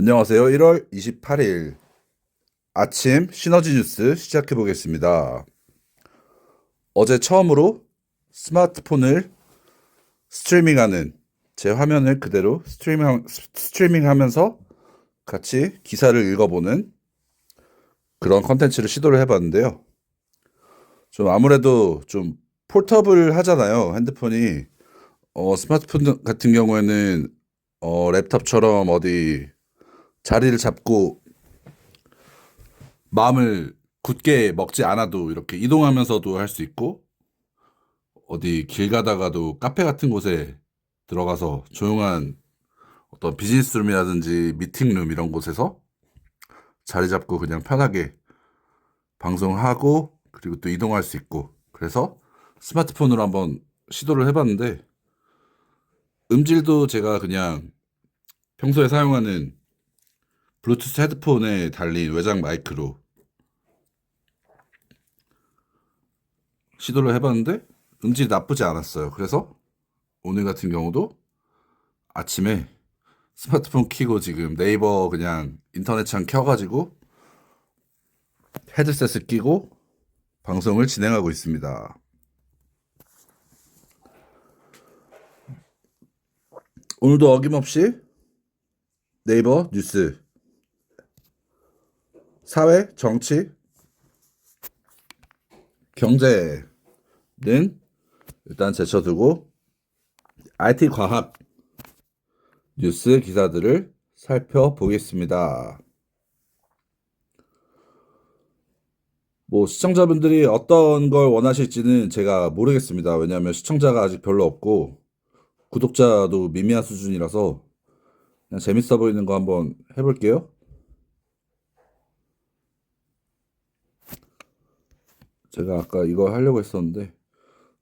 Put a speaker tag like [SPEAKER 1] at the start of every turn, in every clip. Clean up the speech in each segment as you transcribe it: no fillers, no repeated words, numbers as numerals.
[SPEAKER 1] 안녕하세요. 1월 28일 아침 시너지 뉴스 시작해 보겠습니다. 어제 처음으로 스마트폰을 스트리밍하는 제 화면을 그대로 스트리밍하면서 같이 기사를 읽어보는 그런 컨텐츠를 시도를 해봤는데요. 좀 아무래도 좀 폴터블 하잖아요. 핸드폰이 스마트폰 같은 경우에는 랩탑처럼 어디 자리를 잡고 마음을 굳게 먹지 않아도 이렇게 이동하면서도 할 수 있고 어디 길 가다가도 카페 같은 곳에 들어가서 조용한 어떤 비즈니스룸이라든지 미팅룸 이런 곳에서 자리 잡고 그냥 편하게 방송하고 그리고 또 이동할 수 있고 그래서 스마트폰으로 한번 시도를 해봤는데 음질도 제가 그냥 평소에 사용하는 블루투스 헤드폰에 달린 외장 마이크로 시도를 해봤는데 음질이 나쁘지 않았어요. 그래서 오늘 같은 경우도 아침에 스마트폰 켜고 지금 네이버 그냥 인터넷창 켜가지고 헤드셋을 끼고 방송을 진행하고 있습니다. 오늘도 어김없이 네이버 뉴스, 사회, 정치, 경제는 일단 제쳐두고 IT 과학 뉴스 기사들을 살펴보겠습니다. 뭐 시청자분들이 어떤 걸 원하실지는 제가 모르겠습니다. 왜냐하면 시청자가 아직 별로 없고 구독자도 미미한 수준이라서 그냥 재밌어 보이는 거 한번 해볼게요. 제가 아까 이거 하려고 했었는데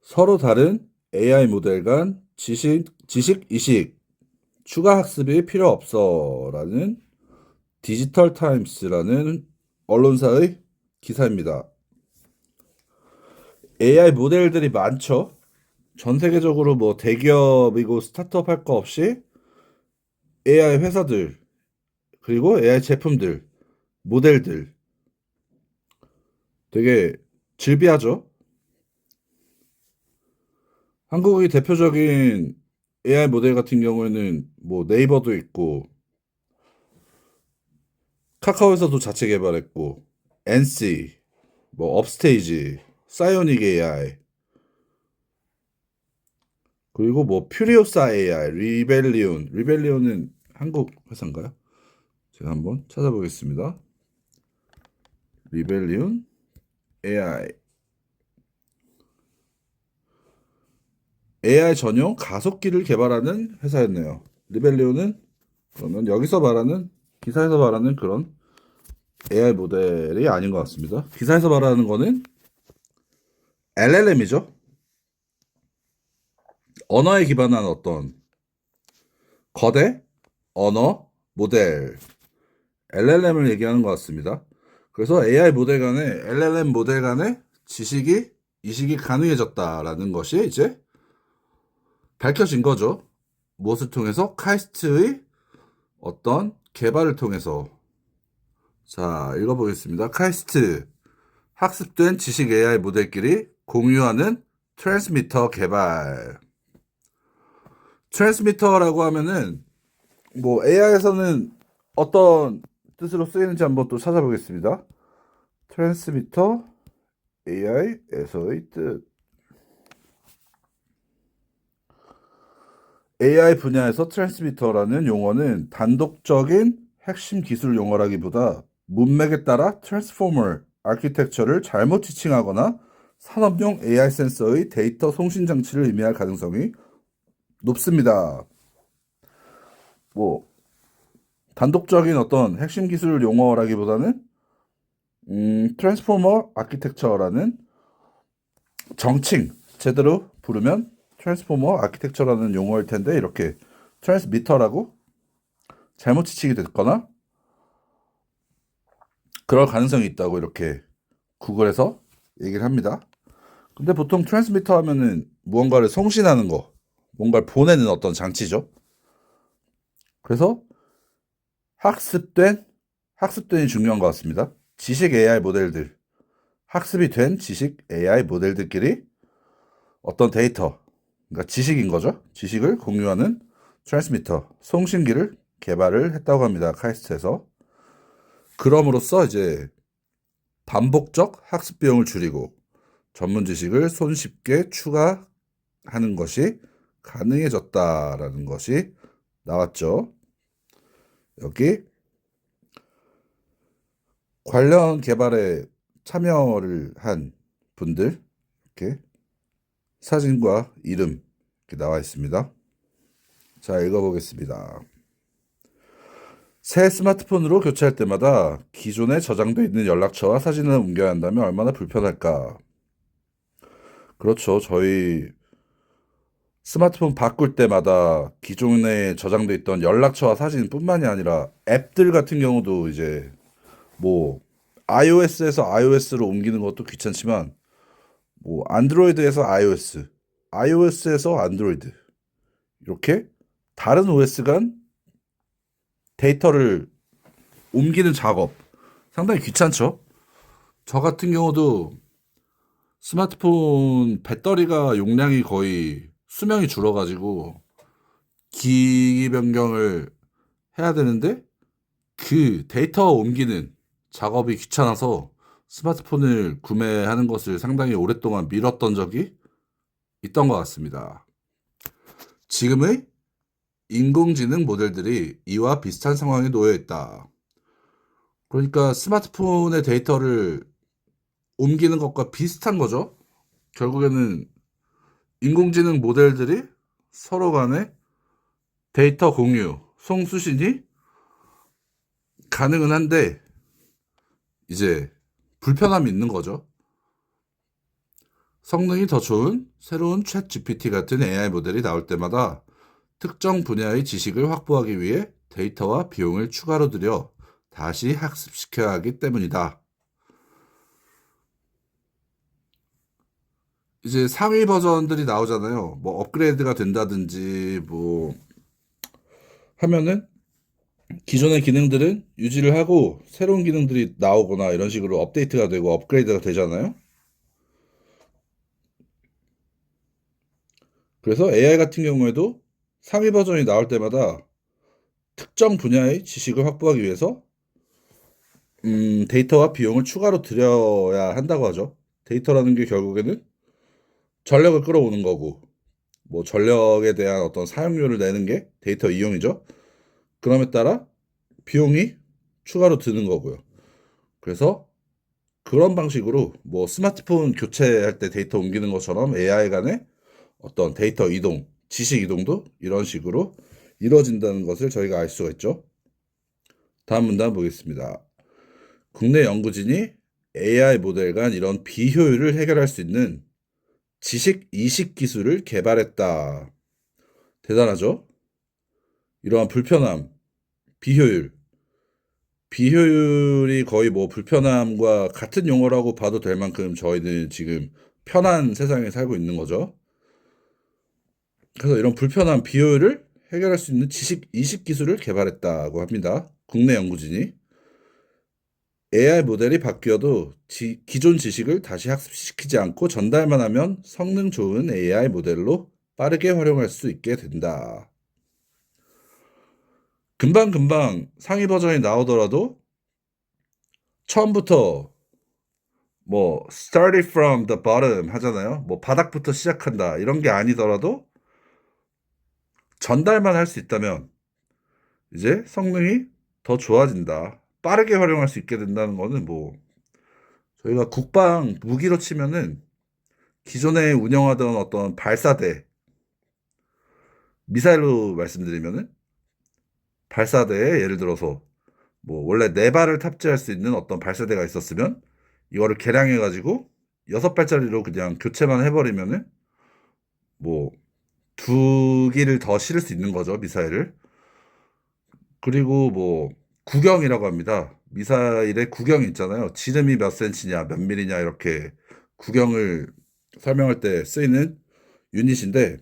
[SPEAKER 1] 서로 다른 AI 모델 간 지식 이식 추가 학습이 필요 없어라는 디지털 타임스라는 언론사의 기사입니다. AI 모델들이 많죠. 전 세계적으로 뭐 대기업이고 스타트업 할 거 없이 AI 회사들 그리고 AI 제품들 모델들 되게 즐비하죠. 한국의 대표적인 AI 모델 같은 경우에는 뭐 네이버도 있고 카카오에서도 자체 개발했고 NC, 뭐 업스테이지, 사이오닉 AI 그리고 뭐 퓨리오사 AI, 리벨리온은 한국 회사인가요? 제가 한번 찾아보겠습니다. 리벨리온 AI 전용 가속기를 개발하는 회사였네요. 리벨리온은 그러면 여기서 말하는 기사에서 말하는 그런 AI 모델이 아닌 것 같습니다. 기사에서 말하는 거는 LLM이죠. 언어에 기반한 어떤 거대 언어 모델 LLM을 얘기하는 것 같습니다. 그래서 AI 모델 간에 LLM 모델 간의 지식이 이식이 가능해졌다라는 것이 이제 밝혀진 거죠. 무엇을 통해서? 카이스트의 어떤 개발을 통해서. 자, 읽어보겠습니다. 카이스트 학습된 지식 AI 모델끼리 공유하는 트랜스미터 개발. 트랜스미터라고 하면은 뭐 AI에서는 어떤 뜻으로 쓰이는지 한번 또 찾아보겠습니다. 트랜스미터 AI에서의 뜻. AI 분야에서 트랜스미터라는 용어는 단독적인 핵심 기술 용어라기보다 문맥에 따라 트랜스포머 아키텍처를 잘못 지칭하거나 산업용 AI 센서의 데이터 송신 장치를 의미할 가능성이 높습니다. 뭐 단독적인 어떤 핵심 기술 용어라기보다는 트랜스포머 아키텍처라는 정칭 제대로 부르면 트랜스포머 아키텍처라는 용어일 텐데 이렇게 트랜스미터라고 잘못 지칭이 됐거나 그럴 가능성이 있다고 이렇게 구글에서 얘기를 합니다. 근데 보통 트랜스미터 하면은 무언가를 송신하는 거, 뭔가를 보내는 어떤 장치죠. 그래서 학습된이 중요한 것 같습니다. 지식 AI 모델들, 학습이 된 지식 AI 모델들끼리 어떤 데이터, 그러니까 지식인 거죠. 지식을 공유하는 트랜스미터, 송신기를 개발을 했다고 합니다. 카이스트에서. 그럼으로써 이제 반복적 학습 비용을 줄이고 전문 지식을 손쉽게 추가하는 것이 가능해졌다라는 것이 나왔죠. 여기 관련 개발에 참여를 한 분들 이렇게 사진과 이름 이렇게 나와 있습니다. 자, 읽어보겠습니다. 새 스마트폰으로 교체할 때마다 기존에 저장되어 있는 연락처와 사진을 옮겨야 한다면 얼마나 불편할까? 그렇죠. 저희 스마트폰 바꿀 때마다 기존에 저장돼 있던 연락처와 사진뿐만이 아니라 앱들 같은 경우도 이제 뭐 iOS에서 iOS로 옮기는 것도 귀찮지만 뭐 안드로이드에서 iOS, iOS에서 안드로이드 이렇게 다른 OS 간 데이터를 옮기는 작업 상당히 귀찮죠. 저 같은 경우도 스마트폰 배터리가 용량이 거의 수명이 줄어가지고 기기 변경을 해야 되는데 그 데이터 옮기는 작업이 귀찮아서 스마트폰을 구매하는 것을 상당히 오랫동안 미뤘던 적이 있던 것 같습니다. 지금의 인공지능 모델들이 이와 비슷한 상황에 놓여 있다. 그러니까 스마트폰의 데이터를 옮기는 것과 비슷한 거죠. 결국에는 인공지능 모델들이 서로 간에 데이터 공유, 송수신이 가능은 한데 이제 불편함이 있는 거죠. 성능이 더 좋은 새로운 챗 GPT 같은 AI 모델이 나올 때마다 특정 분야의 지식을 확보하기 위해 데이터와 비용을 추가로 들여 다시 학습시켜야 하기 때문이다. 이제 상위 버전들이 나오잖아요. 뭐 업그레이드가 된다든지 뭐 하면은 기존의 기능들은 유지를 하고 새로운 기능들이 나오거나 이런 식으로 업데이트가 되고 업그레이드가 되잖아요. 그래서 AI 같은 경우에도 상위 버전이 나올 때마다 특정 분야의 지식을 확보하기 위해서 데이터와 비용을 추가로 들여야 한다고 하죠. 데이터라는 게 결국에는 전력을 끌어오는 거고, 뭐 전력에 대한 어떤 사용료를 내는 게 데이터 이용이죠. 그럼에 따라 비용이 추가로 드는 거고요. 그래서 그런 방식으로 뭐 스마트폰 교체할 때 데이터 옮기는 것처럼 AI 간의 어떤 데이터 이동, 지식 이동도 이런 식으로 이루어진다는 것을 저희가 알 수가 있죠. 다음 문단 보겠습니다. 국내 연구진이 AI 모델 간 이런 비효율을 해결할 수 있는 지식 이식 기술을 개발했다. 대단하죠? 이러한 불편함, 비효율, 비효율이 거의 뭐 불편함과 같은 용어라고 봐도 될 만큼 저희는 지금 편한 세상에 살고 있는 거죠. 그래서 이런 불편함, 비효율을 해결할 수 있는 지식 이식 기술을 개발했다고 합니다. 국내 연구진이. AI 모델이 바뀌어도 기존 지식을 다시 학습시키지 않고 전달만 하면 성능 좋은 AI 모델로 빠르게 활용할 수 있게 된다. 금방금방 상위 버전이 나오더라도 처음부터 뭐 started from the bottom 하잖아요. 뭐 바닥부터 시작한다 이런 게 아니더라도 전달만 할 수 있다면 이제 성능이 더 좋아진다. 빠르게 활용할 수 있게 된다는 거는 뭐 저희가 국방 무기로 치면은 기존에 운영하던 어떤 발사대 미사일로 말씀드리면은 발사대에 예를 들어서 뭐 원래 4발을 탑재할 수 있는 어떤 발사대가 있었으면 이거를 개량해 가지고 6발짜리로 그냥 교체만 해 버리면은 뭐 2기를 더 실을 수 있는 거죠, 미사일을. 그리고 뭐 구경이라고 합니다. 미사일의 구경이 있잖아요. 지름이 몇 센치냐, 몇 밀리냐 이렇게 구경을 설명할 때 쓰이는 유닛인데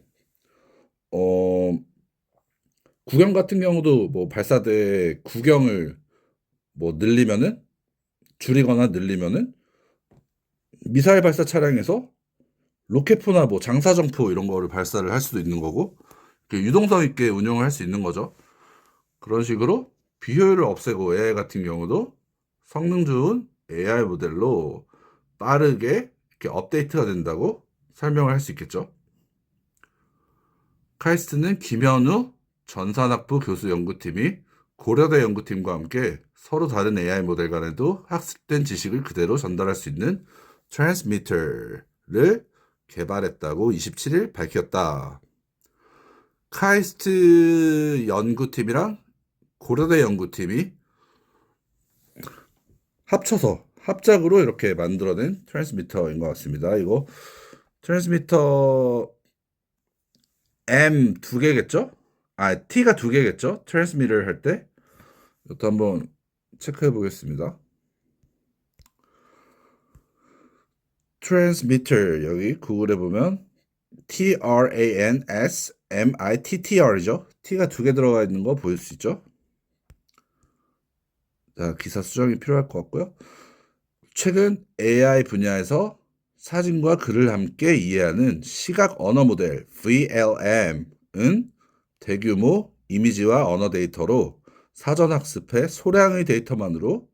[SPEAKER 1] 어 구경 같은 경우도 뭐 발사대 구경을 뭐 늘리면은 줄이거나 늘리면은 미사일 발사 차량에서 로켓포나 뭐 장사정포 이런 거를 발사를 할 수도 있는 거고 유동성 있게 운용을 할 수 있는 거죠. 그런 식으로 비효율을 없애고 AI 같은 경우도 성능 좋은 AI 모델로 빠르게 이렇게 업데이트가 된다고 설명을 할 수 있겠죠. 카이스트는 김현우 전산학부 교수 연구팀이 고려대 연구팀과 함께 서로 다른 AI 모델 간에도 학습된 지식을 그대로 전달할 수 있는 트랜스미터를 개발했다고 27일 밝혔다. 카이스트 연구팀이랑 고려대 연구팀이 합쳐서 합작으로 이렇게 만들어낸 트랜스미터인 것 같습니다. 이거 트랜스미터 M 두 개겠죠? T가 두 개겠죠? 트랜스미터를 할 때. 이것도 한번 체크해 보겠습니다. 트랜스미터 여기 구글에 보면 TRANSMITTR이죠. T가 두 개 들어가 있는 거 보일 수 있죠? 자, 기사 수정이 필요할 것 같고요. 최근 AI 분야에서 사진과 글을 함께 이해하는 시각 언어 모델 VLM은 대규모 이미지와 언어 데이터로 사전 학습해 소량의 데이터만으로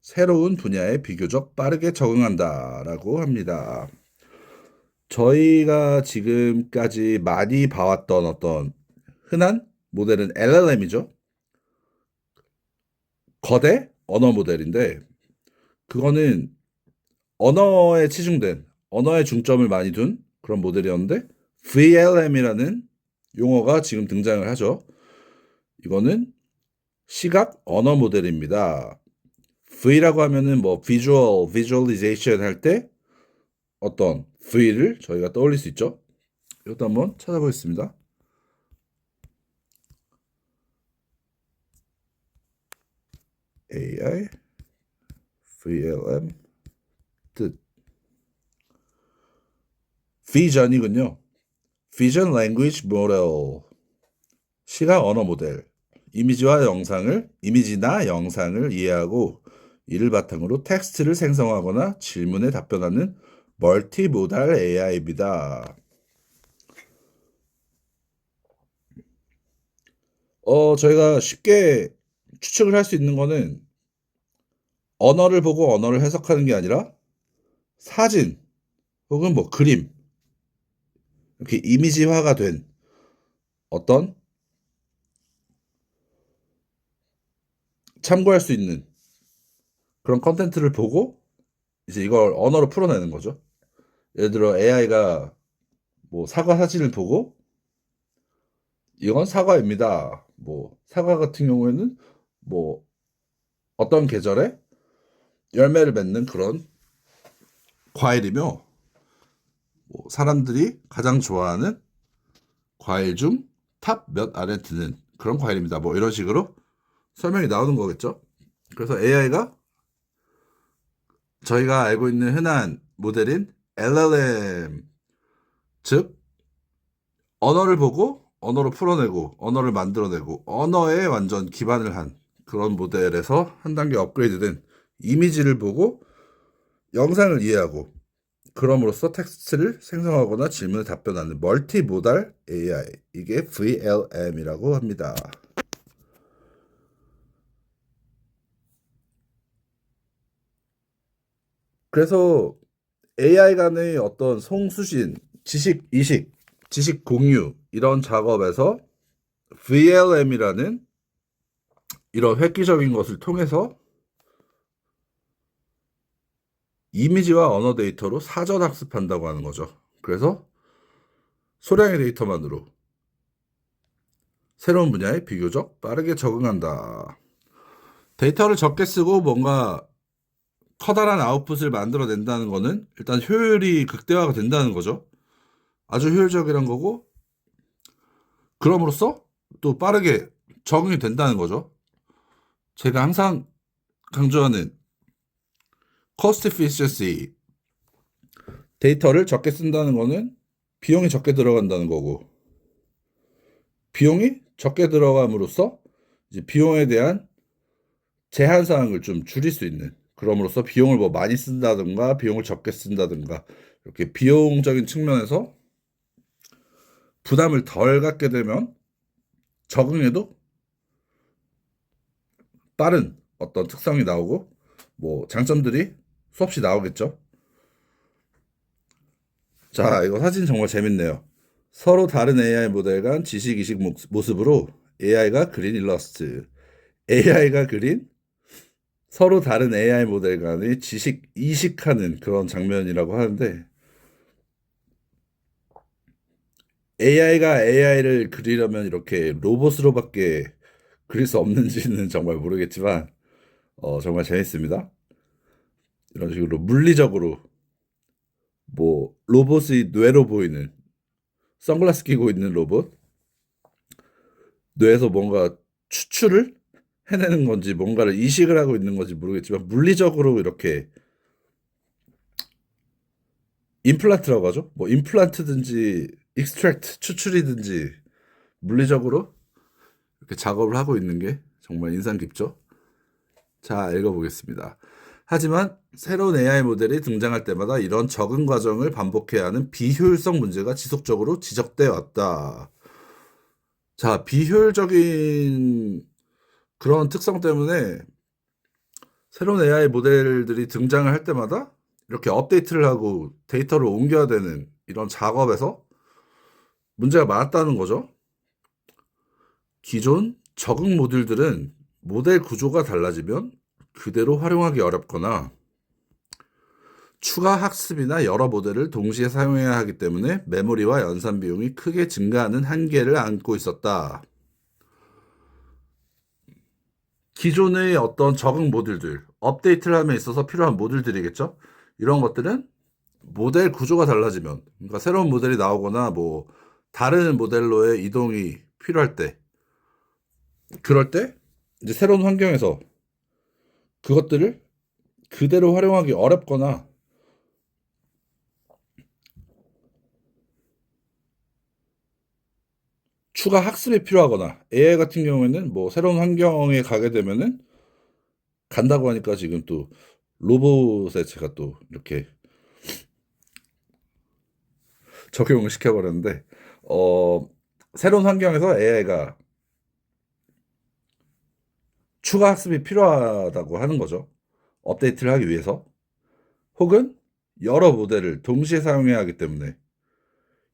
[SPEAKER 1] 새로운 분야에 비교적 빠르게 적응한다라고 합니다. 저희가 지금까지 많이 봐왔던 어떤 흔한 모델은 LLM이죠. 거대 언어 모델인데 그거는 언어에 치중된 언어에 중점을 많이 둔 그런 모델이었는데 VLM이라는 용어가 지금 등장을 하죠. 이거는 시각 언어 모델입니다. V라고 하면은 뭐 visualization 할 때 어떤 V를 저희가 떠올릴 수 있죠. 이것도 한번 찾아보겠습니다. AI VLM 뜻 Vision이군요. Vision Language Model 시각 언어 모델 이미지나 영상을 이해하고 이를 바탕으로 텍스트를 생성하거나 질문에 답변하는 멀티모달 AI입니다. 저희가 쉽게 추측을 할 수 있는 거는 언어를 보고 언어를 해석하는 게 아니라 사진 혹은 뭐 그림 이렇게 이미지화가 된 어떤 참고할 수 있는 그런 컨텐츠를 보고 이제 이걸 언어로 풀어내는 거죠. 예를 들어 AI가 뭐 사과 사진을 보고 이건 사과입니다. 뭐 사과 같은 경우에는 뭐 어떤 계절에 열매를 맺는 그런 과일이며 뭐 사람들이 가장 좋아하는 과일 중 탑 몇 안에 드는 그런 과일입니다. 뭐 이런 식으로 설명이 나오는 거겠죠. 그래서 AI가 저희가 알고 있는 흔한 모델인 LLM 즉 언어를 보고 언어로 풀어내고 언어를 만들어내고 언어에 완전 기반을 한 그런 모델에서 한 단계 업그레이드된 이미지를 보고 영상을 이해하고 그럼으로써 텍스트를 생성하거나 질문에 답변하는 멀티모달 AI 이게 VLM이라고 합니다. 그래서 AI 간의 어떤 송수신, 지식 이식, 지식 공유 이런 작업에서 VLM이라는 이런 획기적인 것을 통해서 이미지와 언어 데이터로 사전 학습한다고 하는 거죠. 그래서 소량의 데이터만으로 새로운 분야에 비교적 빠르게 적응한다. 데이터를 적게 쓰고 뭔가 커다란 아웃풋을 만들어낸다는 거는 일단 효율이 극대화가 된다는 거죠. 아주 효율적이란 거고 그럼으로써 또 빠르게 적응이 된다는 거죠. 제가 항상 강조하는 cost efficiency 데이터를 적게 쓴다는 거는 비용이 적게 들어간다는 거고 비용이 적게 들어감으로써 이제 비용에 대한 제한 사항을 좀 줄일 수 있는, 그럼으로써 비용을 뭐 많이 쓴다든가 비용을 적게 쓴다든가 이렇게 비용적인 측면에서 부담을 덜 갖게 되면 적응에도 빠른 어떤 특성이 나오고 뭐 장점들이 수없이 나오겠죠. 자, 이거 사진 정말 재밌네요. 서로 다른 AI 모델 간 지식 이식 모습으로 AI가 그린 일러스트. AI가 그린 서로 다른 AI 모델 간의 지식 이식하는 그런 장면이라고 하는데, AI가 AI를 그리려면 이렇게 로봇으로밖에 그릴 수 없는지는 정말 모르겠지만 정말 재밌습니다. 이런 식으로 물리적으로 뭐 로봇의 뇌로 보이는, 선글라스 끼고 있는 로봇, 뇌에서 뭔가 추출을 해내는 건지 뭔가를 이식을 하고 있는 건지 모르겠지만 물리적으로 이렇게 임플란트라고 하죠. 뭐 임플란트든지 익스트랙트 추출이든지 물리적으로 이렇게 작업을 하고 있는 게 정말 인상 깊죠. 자, 읽어보겠습니다. 하지만 새로운 AI 모델이 등장할 때마다 이런 적응 과정을 반복해야 하는 비효율성 문제가 지속적으로 지적돼 왔다. 자, 비효율적인 그런 특성 때문에 새로운 AI 모델들이 등장을 할 때마다 이렇게 업데이트를 하고 데이터를 옮겨야 되는 이런 작업에서 문제가 많았다는 거죠. 기존 적응 모듈들은 모델 구조가 달라지면 그대로 활용하기 어렵거나 추가 학습이나 여러 모델을 동시에 사용해야 하기 때문에 메모리와 연산 비용이 크게 증가하는 한계를 안고 있었다. 기존의 어떤 적응 모듈들, 업데이트를 함에 있어서 필요한 모듈들이겠죠? 이런 것들은 모델 구조가 달라지면, 그러니까 새로운 모델이 나오거나 뭐 다른 모델로의 이동이 필요할 때, 그럴 때 이제 새로운 환경에서 그것들을 그대로 활용하기 어렵거나 추가 학습이 필요하거나, AI 같은 경우에는 뭐 새로운 환경에 가게 되면은 간다고 하니까 지금 또 로봇에 제가 또 이렇게 적용을 시켜버렸는데, 새로운 환경에서 AI가 추가 학습이 필요하다고 하는 거죠. 업데이트를 하기 위해서. 혹은 여러 모델을 동시에 사용해야 하기 때문에,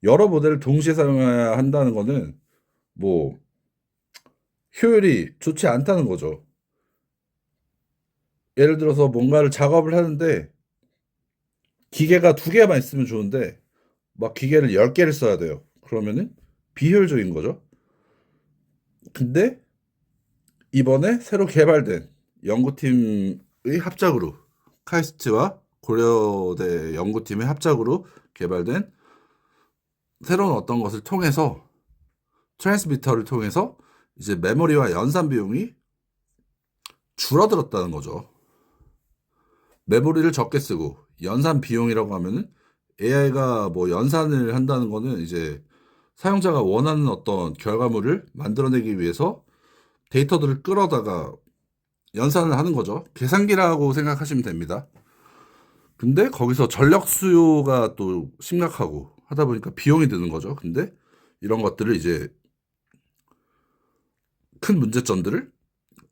[SPEAKER 1] 여러 모델을 동시에 사용해야 한다는 거는 뭐 효율이 좋지 않다는 거죠. 예를 들어서 뭔가를 작업을 하는데 기계가 두 개만 있으면 좋은데 막 기계를 10개를 써야 돼요. 그러면은 비효율적인 거죠. 근데 이번에 새로 개발된 연구팀의 합작으로, 카이스트와 고려대 연구팀의 합작으로 개발된 새로운 어떤 것을 통해서, 트랜스미터를 통해서 이제 메모리와 연산 비용이 줄어들었다는 거죠. 메모리를 적게 쓰고 연산 비용이라고 하면은 AI가 뭐 연산을 한다는 거는 이제 사용자가 원하는 어떤 결과물을 만들어내기 위해서 데이터들을 끌어다가 연산을 하는 거죠. 계산기라고 생각하시면 됩니다. 근데 거기서 전력 수요가 또 심각하고 하다 보니까 비용이 드는 거죠. 근데 이런 것들을 이제 큰 문제점들을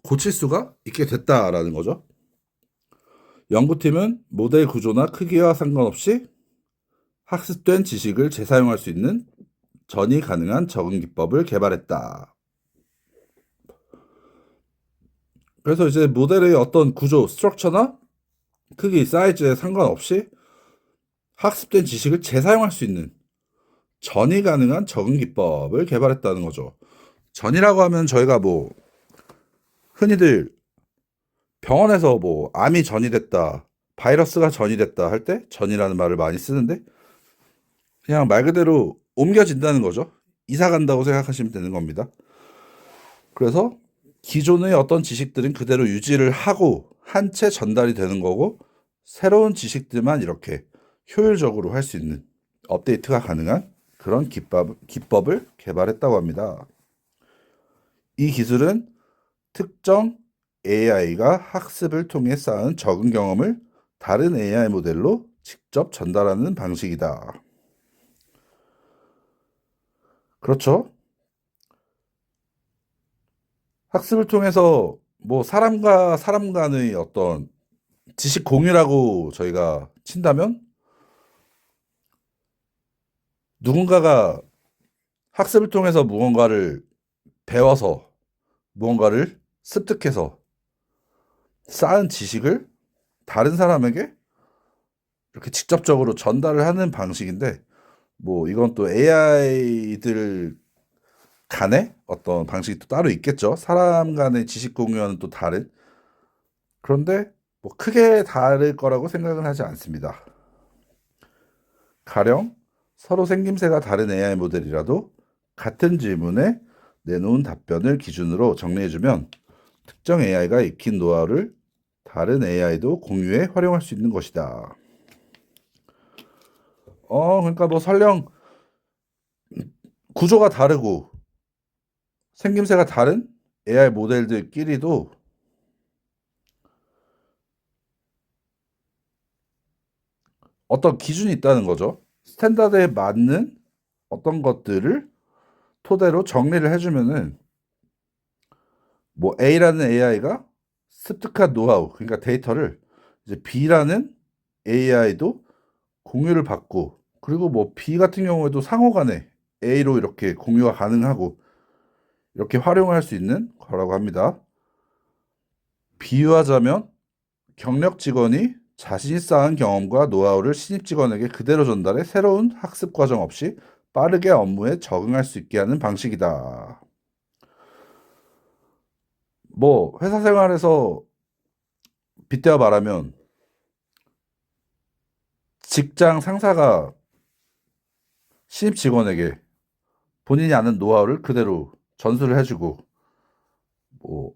[SPEAKER 1] 고칠 수가 있게 됐다라는 거죠. 연구팀은 모델 구조나 크기와 상관없이 학습된 지식을 재사용할 수 있는 전이 가능한 적응 기법을 개발했다. 그래서 이제 모델의 어떤 구조, 스트럭처나 크기, 사이즈에 상관없이 학습된 지식을 재사용할 수 있는 전이 가능한 적응 기법을 개발했다는 거죠. 전이라고 하면 저희가 뭐 흔히들 병원에서 뭐 암이 전이됐다, 바이러스가 전이됐다 할 때 전이라는 말을 많이 쓰는데, 그냥 말 그대로 옮겨진다는 거죠. 이사 간다고 생각하시면 되는 겁니다. 그래서 기존의 어떤 지식들은 그대로 유지를 하고 한 채 전달이 되는 거고, 새로운 지식들만 이렇게 효율적으로 할 수 있는, 업데이트가 가능한 그런 기법을 개발했다고 합니다. 이 기술은 특정 AI가 학습을 통해 쌓은 적응 경험을 다른 AI 모델로 직접 전달하는 방식이다. 그렇죠? 학습을 통해서 뭐 사람과 사람 간의 어떤 지식 공유라고 저희가 친다면 누군가가 학습을 통해서 무언가를 배워서 무언가를 습득해서 쌓은 지식을 다른 사람에게 이렇게 직접적으로 전달을 하는 방식인데 뭐 이건 또 AI들 간의 어떤 방식이 또 따로 있겠죠. 사람 간의 지식 공유와는 또 다른. 그런데 뭐 크게 다를 거라고 생각은 하지 않습니다. 가령 서로 생김새가 다른 AI 모델이라도 같은 질문에 내놓은 답변을 기준으로 정리해주면 특정 AI가 익힌 노하우를 다른 AI도 공유해 활용할 수 있는 것이다. 그러니까 뭐 설령 구조가 다르고 생김새가 다른 AI 모델들끼리도 어떤 기준이 있다는 거죠. 스탠다드에 맞는 어떤 것들을 토대로 정리를 해주면은 뭐 A라는 AI가 습득한 노하우, 그러니까 데이터를 이제 B라는 AI도 공유를 받고 그리고 뭐 B 같은 경우에도 상호간에 A로 이렇게 공유가 가능하고 이렇게 활용할 수 있는 거라고 합니다. 비유하자면 경력 직원이 자신이 쌓은 경험과 노하우를 신입 직원에게 그대로 전달해 새로운 학습 과정 없이 빠르게 업무에 적응할 수 있게 하는 방식이다. 뭐 회사 생활에서 빗대어 말하면 직장 상사가 신입 직원에게 본인이 아는 노하우를 그대로 전수를 해주고 뭐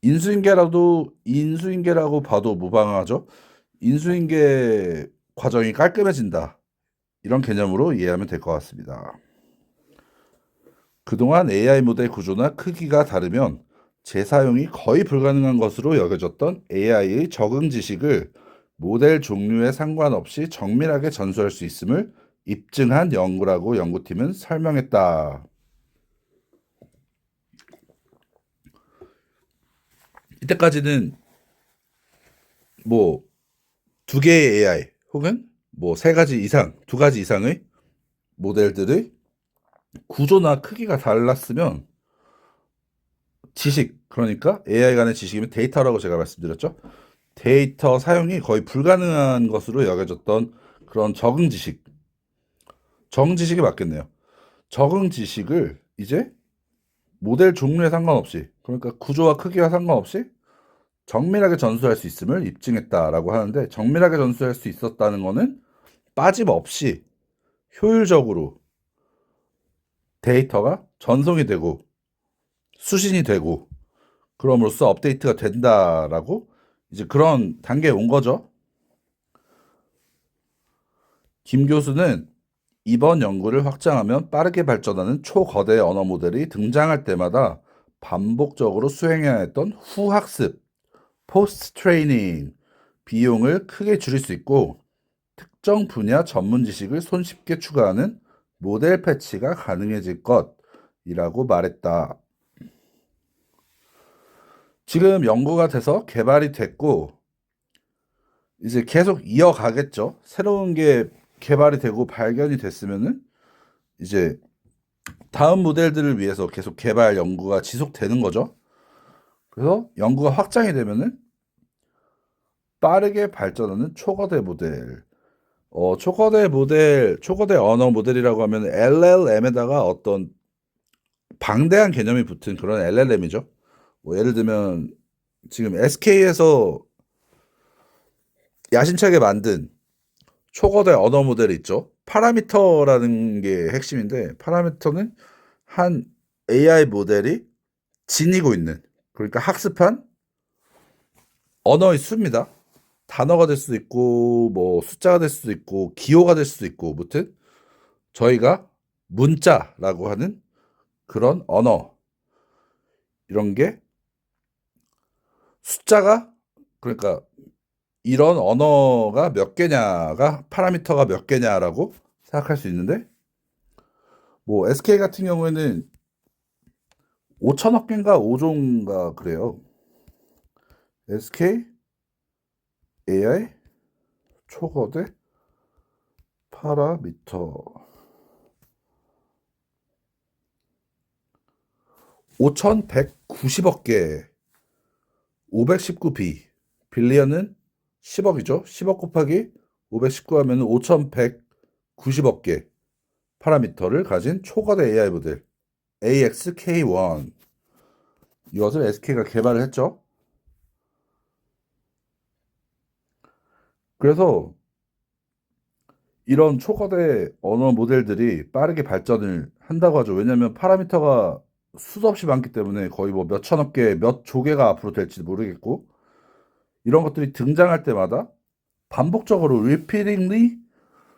[SPEAKER 1] 인수인계라고 봐도 무방하죠. 인수인계 과정이 깔끔해진다. 이런 개념으로 이해하면 될 것 같습니다. 그동안 AI 모델 구조나 크기가 다르면 재사용이 거의 불가능한 것으로 여겨졌던 AI의 적응 지식을 모델 종류에 상관없이 정밀하게 전수할 수 있음을 입증한 연구라고 연구팀은 설명했다. 이때까지는 뭐 두 개의 AI 혹은 뭐 세 가지 이상, 두 가지 이상의 모델들의 구조나 크기가 달랐으면 지식, 그러니까 AI 간의 지식이면 데이터라고 제가 말씀드렸죠. 데이터 사용이 거의 불가능한 것으로 여겨졌던 그런 적응 지식이 맞겠네요. 적응 지식을 이제 모델 종류에 상관없이, 그러니까 구조와 크기와 상관없이 정밀하게 전수할 수 있음을 입증했다라고 하는데, 정밀하게 전수할 수 있었다는 거는 빠짐없이 효율적으로 데이터가 전송이 되고 수신이 되고 그럼으로써 업데이트가 된다라고 이제 그런 단계에 온 거죠. 김 교수는 이번 연구를 확장하면 빠르게 발전하는 초거대 언어 모델이 등장할 때마다 반복적으로 수행해야 했던 후학습, 포스트 트레이닝 비용을 크게 줄일 수 있고 특정 분야 전문 지식을 손쉽게 추가하는 모델 패치가 가능해질 것이라고 말했다. 지금 연구가 돼서 개발이 됐고 이제 계속 이어가겠죠. 새로운 게 개발이 되고 발견이 됐으면은 이제 다음 모델들을 위해서 계속 개발 연구가 지속되는 거죠. 그래서 연구가 확장이 되면은 빠르게 발전하는 초거대 모델. 초거대 언어 모델이라고 하면 LLM에다가 어떤 방대한 개념이 붙은 그런 LLM이죠. 뭐 예를 들면 지금 SK에서 야심차게 만든 초거대 언어 모델이 있죠. 파라미터라는 게 핵심인데 파라미터는 한 AI 모델이 지니고 있는 그러니까 학습한 언어의 수입니다. 단어가 될 수도 있고 뭐 숫자가 될 수도 있고 기호가 될 수도 있고 무튼 저희가 문자라고 하는 그런 언어 이런 게 숫자가, 그러니까 이런 언어가 몇 개냐가 파라미터가 몇 개냐라고 생각할 수 있는데, 뭐 SK 같은 경우에는 5천억 개인가 5조인가 그래요. SK AI 초거대 파라미터 5,190억 개, 519B, 빌리언은 10억이죠. 10억 곱하기 519 하면 5,190억 개 파라미터를 가진 초거대 AI 모델 AXK1, 이것을 SK가 개발을 했죠. 그래서 이런 초거대 언어 모델들이 빠르게 발전을 한다고 하죠. 왜냐하면 파라미터가 수도 없이 많기 때문에 거의 뭐 몇 천억 개, 몇 조개가 앞으로 될지 모르겠고, 이런 것들이 등장할 때마다 반복적으로 repeatedly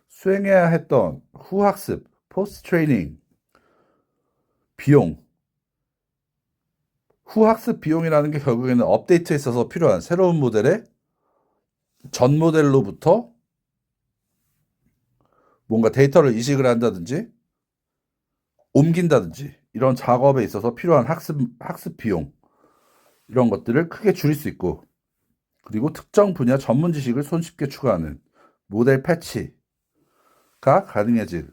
[SPEAKER 1] 수행해야 했던 후학습, 포스트 트레이닝 비용, 후학습 비용이라는 게 결국에는 업데이트에 있어서 필요한 새로운 모델의 전 모델로부터 뭔가 데이터를 이식을 한다든지 옮긴다든지 이런 작업에 있어서 필요한 학습 비용, 이런 것들을 크게 줄일 수 있고, 그리고 특정 분야 전문 지식을 손쉽게 추가하는 모델 패치가 가능해질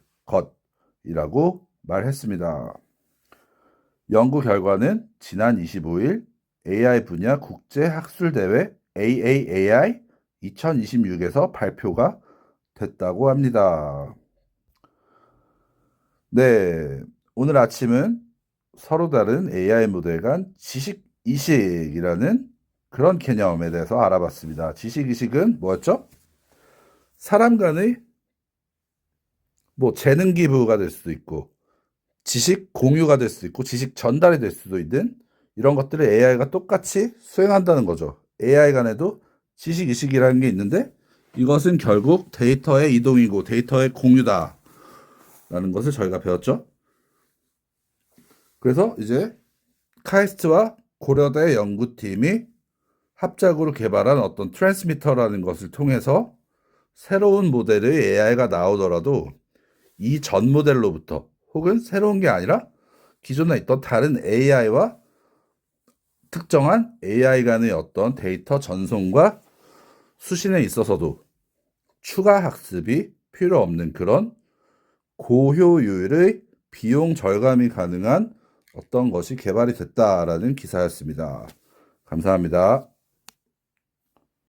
[SPEAKER 1] 것이라고 말했습니다. 연구 결과는 지난 25일 AI 분야 국제학술대회 AAAI 2026에서 발표가 됐다고 합니다. 네, 오늘 아침은 서로 다른 AI 모델 간 지식 이식이라는 그런 개념에 대해서 알아봤습니다. 지식 이식은 뭐였죠? 사람 간의 뭐 재능 기부가 될 수도 있고, 지식 공유가 될 수도 있고, 지식 전달이 될 수도 있는 이런 것들을 AI가 똑같이 수행한다는 거죠. AI 간에도 지식 이식이라는 게 있는데, 이것은 결국 데이터의 이동이고 데이터의 공유다 라는 것을 저희가 배웠죠. 그래서 이제 카이스트와 고려대 연구팀이 합작으로 개발한 어떤 트랜스미터라는 것을 통해서 새로운 모델의 AI가 나오더라도 이 전 모델로부터, 혹은 새로운 게 아니라 기존에 있던 다른 AI와 특정한 AI 간의 어떤 데이터 전송과 수신에 있어서도 추가 학습이 필요 없는 그런 고효율의 비용 절감이 가능한 어떤 것이 개발이 됐다라는 기사였습니다. 감사합니다.